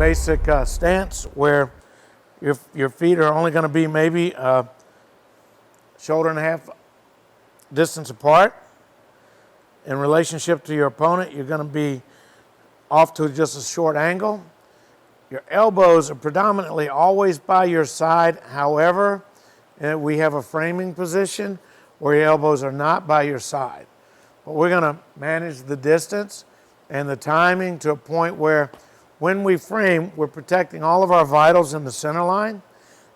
basic stance where your feet are only going to be maybe shoulder and a half distance apart. In relationship to your opponent, you're going to be off to just a short angle. Your elbows are predominantly always by your side. However, we have a framing position where your elbows are not by your side. But we're going to manage the distance and the timing to a point where when we frame, we're protecting all of our vitals in the center line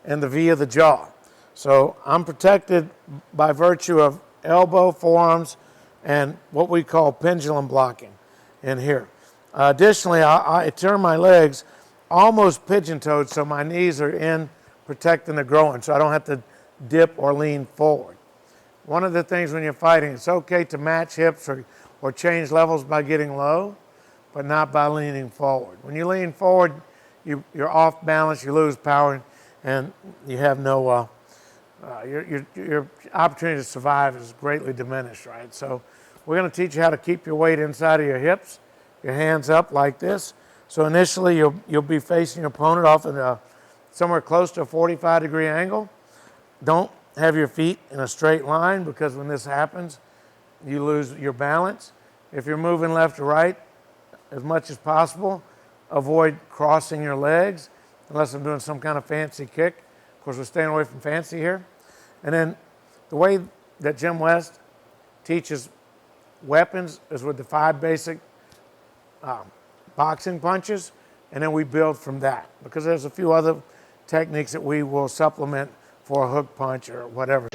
and the V of the jaw. So I'm protected by virtue of elbow, forearms, and what we call pendulum blocking in here. Additionally, I turn my legs almost pigeon-toed so my knees are in protecting the groin so I don't have to dip or lean forward. One of the things when you're fighting, it's okay to match hips or change levels by getting low, but not by leaning forward. When you lean forward, you're off balance, you lose power, and you have no, your opportunity to survive is greatly diminished, right? So we're going to teach you how to keep your weight inside of your hips, your hands up like this. So initially, you'll be facing your opponent off at somewhere close to a 45-degree angle. Don't have your feet in a straight line because when this happens, you lose your balance. If you're moving left to right, as much as possible, avoid crossing your legs unless I'm doing some kind of fancy kick. Of course, we're staying away from fancy here. And then the way that Jim West teaches weapons is with the 5 basic boxing punches, and then we build from that because there's a few other techniques that we will supplement for a hook punch or whatever.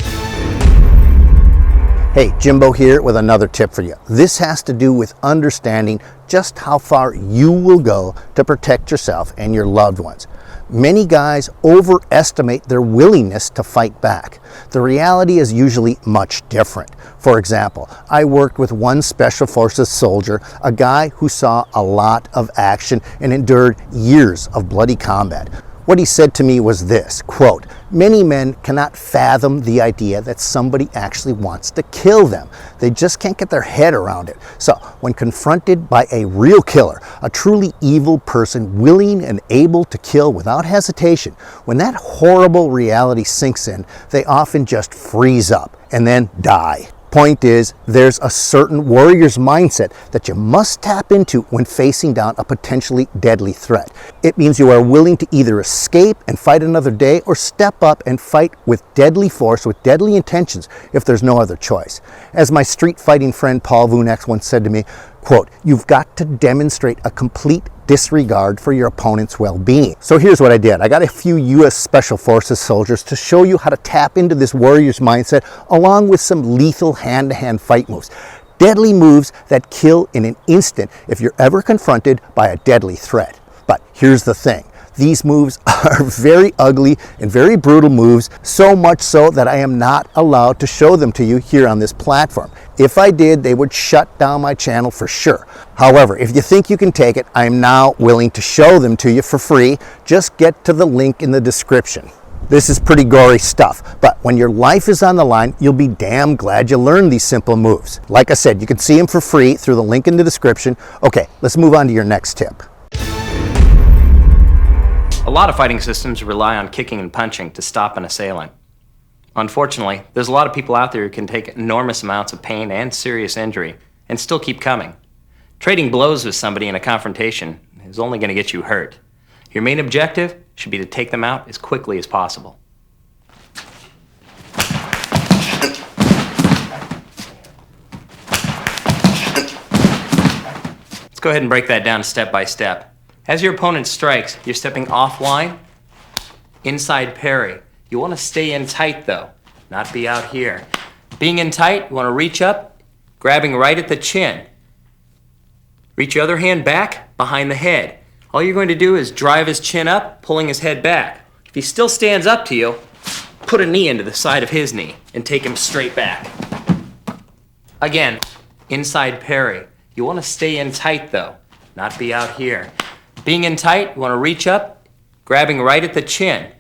Hey, Jimbo here with another tip for you. This has to do with understanding just how far you will go to protect yourself and your loved ones. Many guys overestimate their willingness to fight back. The reality is usually much different. For example, I worked with one Special Forces soldier, a guy who saw a lot of action and endured years of bloody combat. What he said to me was this, quote, "Many men cannot fathom the idea that somebody actually wants to kill them. They just can't get their head around it. So when confronted by a real killer, a truly evil person willing and able to kill without hesitation, when that horrible reality sinks in, they often just freeze up and then die." Point is, there's a certain warrior's mindset that you must tap into when facing down a potentially deadly threat. It means you are willing to either escape and fight another day or step up and fight with deadly force, with deadly intentions, if there's no other choice. As my street fighting friend Paul Vunex once said to me, quote, "You've got to demonstrate a complete disregard for your opponent's well-being." So here's what I did. I got a few U.S. Special Forces soldiers to show you how to tap into this warrior's mindset along with some lethal hand-to-hand fight moves. Deadly moves that kill in an instant if you're ever confronted by a deadly threat. But here's the thing. These moves are very ugly and very brutal moves, so much so that I am not allowed to show them to you here on this platform. If I did, they would shut down my channel for sure. However, if you think you can take it, I am now willing to show them to you for free. Just get to the link in the description. This is pretty gory stuff, but when your life is on the line, you'll be damn glad you learned these simple moves. Like I said, you can see them for free through the link in the description. Okay, let's move on to your next tip. A lot of fighting systems rely on kicking and punching to stop an assailant. Unfortunately, there's a lot of people out there who can take enormous amounts of pain and serious injury and still keep coming. Trading blows with somebody in a confrontation is only going to get you hurt. Your main objective should be to take them out as quickly as possible. Let's go ahead and break that down step by step. As your opponent strikes, you're stepping offline, inside parry. You want to stay in tight though, not be out here. Being in tight, you want to reach up, grabbing right at the chin. Reach your other hand back, behind the head. All you're going to do is drive his chin up, pulling his head back. If he still stands up to you, put a knee into the side of his knee and take him straight back. Again, inside parry. You want to stay in tight though, not be out here. Being in tight, you want to reach up, grabbing right at the chin.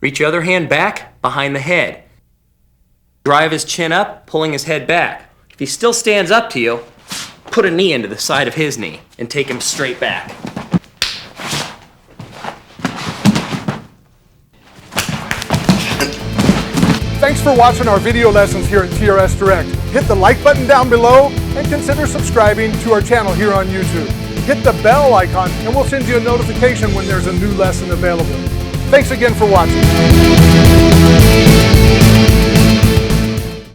Reach your other hand back, behind the head. Drive his chin up, pulling his head back. If he still stands up to you, put a knee into the side of his knee and take him straight back. Thanks for watching our video lessons here at TRS Direct. Hit the like button down below and consider subscribing to our channel here on YouTube. Hit the bell icon and we'll send you a notification when there's a new lesson available. Thanks again for watching.